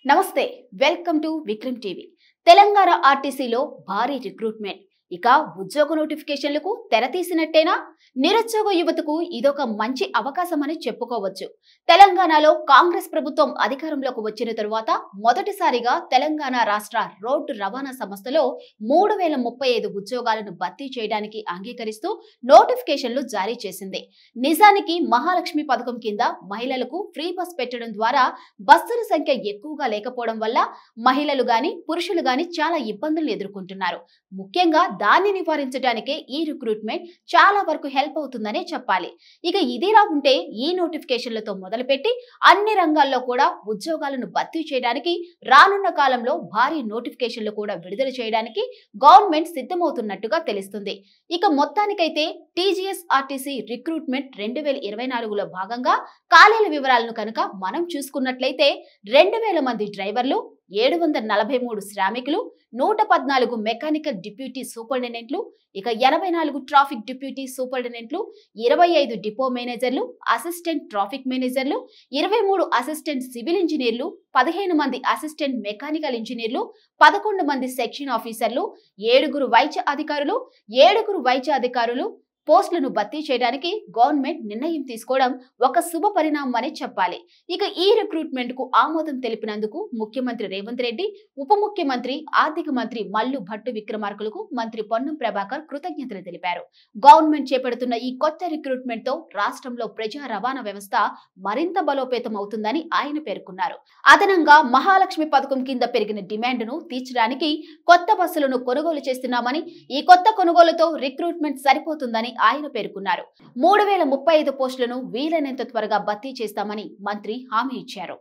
నమస్తే welcome to Vikram TV Telangana ఆర్టీసీలో భారీ రిక్రూట్మెంట్ ఇక ఉద్యోగ నోటిఫికేషన్లకు తెరతీసినట్టేనా నిరుద్యోగ యువతకు ఇదొక మంచి అవకాశమని చెప్పుకోవచ్చు తెలంగాణలో కాంగ్రెస్ ప్రభుత్వం అధికారంలోకి వచ్చిన తరువాత మొదటిసారిగా తెలంగాణ రాష్ట్ర రోడ్డు రవాణా సంస్థలో 3035 ఉద్యోగాలను భర్తీ చేయడానికి అంగీకరిస్తూ నోటిఫికేషన్లు జారీ చేసింది నిజానికి మహాలక్ష్మి పథకం కింద మహిళలకు ఫ్రీ బస్ పెట్టడం ద్వారా బస్సుల సంఖ్య ఎక్కువగా లేకపోవడం వల్ల మహిళలు గాని పురుషులు గాని చాలా ఇబ్బందులు ఎదుర్కొంటున్నారు ముఖ్యంగా దాన్ని నివారించడానికే ఈ రిక్రూట్మెంట్ చాలా వరకు హెల్ప్ అవుతుందనే చెప్పాలి ఇక ఇదిలా ఉంటే ఈ నోటిఫికేషన్లతో మొదలుపెట్టి అన్ని రంగాల్లో కూడా ఉద్యోగాలను భర్తీ చేయడానికి రానున్న కాలంలో భారీ నోటిఫికేషన్లు కూడా విడుదల చేయడానికి గవర్నమెంట్ సిద్ధమవుతున్నట్టుగా తెలుస్తుంది ఇక మొత్తానికైతే టీజీఎస్ ఆర్టీసీ రిక్రూట్మెంట్ 2024లో భాగంగా ఖాళీల వివరాలను కనుక మనం చూసుకున్నట్లయితే 2000 మంది డ్రైవర్లు 743 శ్రామికులు 114 మెకానికల్ డిప్యూటీ సూపరింటెండెంట్లు ఇక 84 ట్రాఫిక్ డిప్యూటీ సూపరింటెండెంట్లు 25 డిపో మేనేజర్లు అసిస్టెంట్ ట్రాఫిక్ మేనేజర్లు 23 అసిస్టెంట్ సివిల్ ఇంజనీర్లు 15 మంది అసిస్టెంట్ మెకానికల్ ఇంజనీర్లు 11 మంది సెక్షన్ ఆఫీసర్లు 7 వైద్య అధికారులు పోస్టులను భర్తీ చేయడానికి గవర్నమెంట్ నిర్ణయం తీసుకోవడం ఒక శుభ పరిణామం అని చెప్పాలి ఇక ఈ రిక్రూట్మెంట్ కు ఆమోదం తెలిపినందుకు ముఖ్యమంత్రి రేవంత్ రెడ్డి ఉప ముఖ్యమంత్రి ఆర్థిక మంత్రి మల్లు భట్టు విక్రమార్కులకు మంత్రి పొన్నం ప్రభాకర్ కృతజ్ఞతలు తెలిపారు గవర్నమెంట్ చేపడుతున్న ఈ కొత్త రిక్రూట్మెంట్ తో రాష్ట్రంలో ప్రజా రవాణా వ్యవస్థ మరింత బలోపేతం అవుతుందని ఆయన పేర్కొన్నారు అదనంగా మహాలక్ష్మి పథకం కింద పెరిగిన డిమాండ్ను తీర్చడానికి కొత్త బస్సులను కొనుగోలు చేస్తున్నామని ఈ కొత్త కొనుగోలుతో రిక్రూట్మెంట్ సరిపోతుందని ఆయన పేర్కొన్నారు 3035 పోస్టులను వీలైనంత త్వరగా భర్తీ చేస్తామని మంత్రి హామీ ఇచ్చారు